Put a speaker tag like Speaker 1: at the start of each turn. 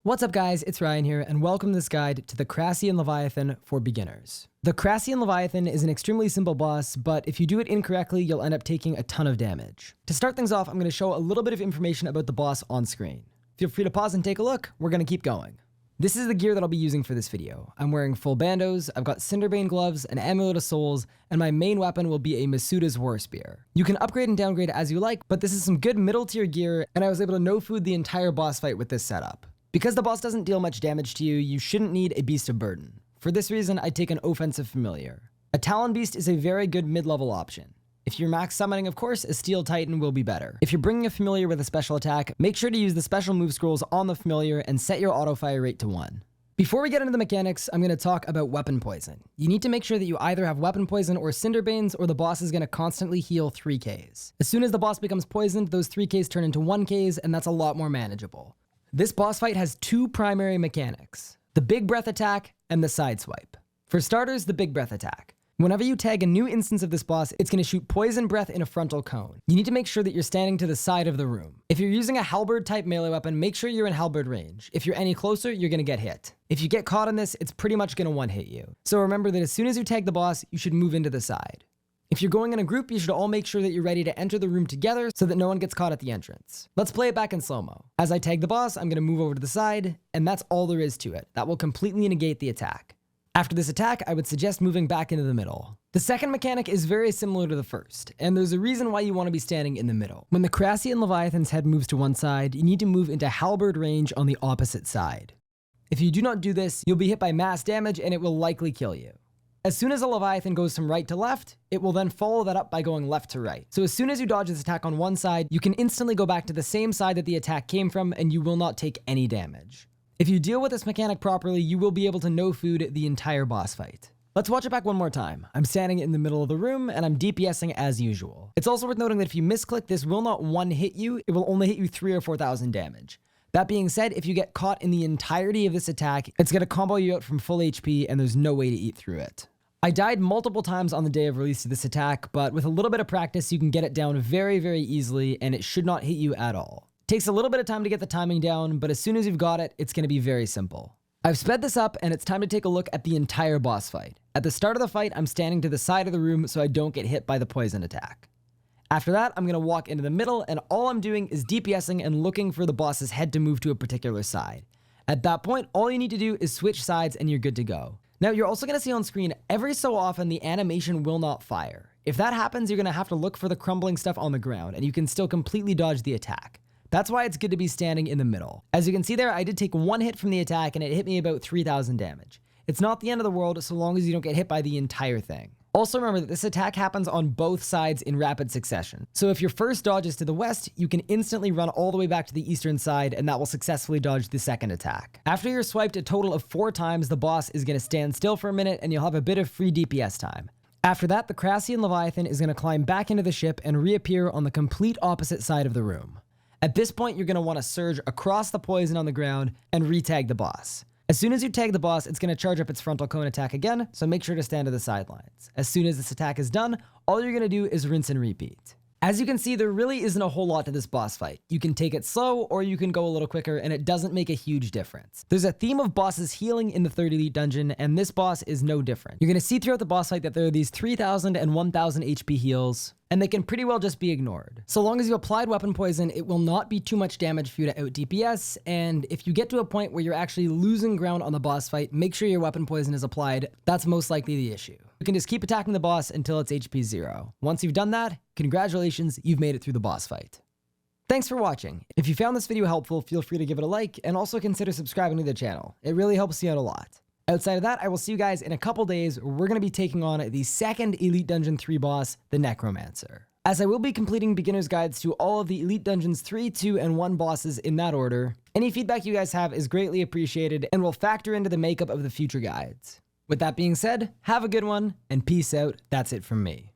Speaker 1: What's up guys, it's Ryan here, and welcome to this guide to the Crassian Leviathan for beginners. The Crassian Leviathan is an extremely simple boss, but if you do it incorrectly, you'll end up taking a ton of damage. To start things off, I'm going to show a little bit of information about the boss on screen. Feel free to pause and take a look, we're going to keep going. This is the gear that I'll be using for this video. I'm wearing full bandos, I've got Cinderbane gloves, an amulet of souls, and my main weapon will be a Masuta's warspear. You can upgrade and downgrade as you like, but this is some good middle tier gear, and I was able to no-food the entire boss fight with this setup. Because the boss doesn't deal much damage to you, you shouldn't need a beast of burden. For this reason, I take an offensive familiar. A Talon beast is a very good mid-level option. If you're max summoning, of course, a Steel Titan will be better. If you're bringing a familiar with a special attack, make sure to use the special move scrolls on the familiar and set your auto fire rate to 1. Before we get into the mechanics, I'm going to talk about weapon poison. You need to make sure that you either have weapon poison or Cinderbanes, or the boss is going to constantly heal 3Ks. As soon as the boss becomes poisoned, those 3Ks turn into 1Ks, and that's a lot more manageable. This boss fight has two primary mechanics, the big breath attack and the side swipe. For starters, the big breath attack. Whenever you tag a new instance of this boss, it's going to shoot poison breath in a frontal cone. You need to make sure that you're standing to the side of the room. If you're using a halberd type melee weapon, make sure you're in halberd range. If you're any closer, you're going to get hit. If you get caught in this, it's pretty much going to one-hit you. So remember that as soon as you tag the boss, you should move into the side. If you're going in a group, you should all make sure that you're ready to enter the room together so that no one gets caught at the entrance. Let's play it back in slow-mo. As I tag the boss, I'm going to move over to the side, and that's all there is to it. That will completely negate the attack. After this attack, I would suggest moving back into the middle. The second mechanic is very similar to the first, and there's a reason why you want to be standing in the middle. When the Crassian Leviathan's head moves to one side, you need to move into halberd range on the opposite side. If you do not do this, you'll be hit by mass damage and it will likely kill you. As soon as a Leviathan goes from right to left, it will then follow that up by going left to right. So as soon as you dodge this attack on one side, you can instantly go back to the same side that the attack came from and you will not take any damage. If you deal with this mechanic properly, you will be able to no-food the entire boss fight. Let's watch it back one more time. I'm standing in the middle of the room and I'm DPSing as usual. It's also worth noting that if you misclick, this will not one-hit you, it will only hit you 3,000 or 4,000 damage. That being said, if you get caught in the entirety of this attack, it's going to combo you out from full HP and there's no way to eat through it. I died multiple times on the day of release of this attack, but with a little bit of practice, you can get it down very, very easily and it should not hit you at all. It takes a little bit of time to get the timing down, but as soon as you've got it, it's going to be very simple. I've sped this up and it's time to take a look at the entire boss fight. At the start of the fight, I'm standing to the side of the room so I don't get hit by the poison attack. After that, I'm going to walk into the middle and all I'm doing is DPSing and looking for the boss's head to move to a particular side. At that point, all you need to do is switch sides and you're good to go. Now, you're also going to see on screen, every so often, the animation will not fire. If that happens, you're going to have to look for the crumbling stuff on the ground, and you can still completely dodge the attack. That's why it's good to be standing in the middle. As you can see there, I did take one hit from the attack, and it hit me about 3,000 damage. It's not the end of the world, so long as you don't get hit by the entire thing. Also remember that this attack happens on both sides in rapid succession. So if your first dodge is to the west, you can instantly run all the way back to the eastern side and that will successfully dodge the second attack. After you're swiped a total of 4 times, the boss is going to stand still for a minute and you'll have a bit of free DPS time. After that, the Crassian Leviathan is going to climb back into the ship and reappear on the complete opposite side of the room. At this point, you're going to want to surge across the poison on the ground and re-tag the boss. As soon as you tag the boss, it's going to charge up its frontal cone attack again, so make sure to stand to the sidelines. As soon as this attack is done, all you're going to do is rinse and repeat. As you can see, there really isn't a whole lot to this boss fight. You can take it slow, or you can go a little quicker, and it doesn't make a huge difference. There's a theme of bosses healing in the 3rd Elite Dungeon, and this boss is no different. You're going to see throughout the boss fight that there are these 3,000 and 1,000 HP heals, and they can pretty well just be ignored. So long as you applied weapon poison, it will not be too much damage for you to out DPS, and if you get to a point where you're actually losing ground on the boss fight, make sure your weapon poison is applied. That's most likely the issue. You can just keep attacking the boss until it's HP 0. Once you've done that, congratulations, you've made it through the boss fight. Thanks for watching. If you found this video helpful, feel free to give it a like, and also consider subscribing to the channel. It really helps me out a lot. Outside of that, I will see you guys in a couple days. We're going to be taking on the 2nd Elite Dungeon 3 boss, the Necromancer. As I will be completing beginner's guides to all of the Elite Dungeons 3, 2, and 1 bosses in that order, any feedback you guys have is greatly appreciated and will factor into the makeup of the future guides. With that being said, have a good one, and peace out. That's it from me.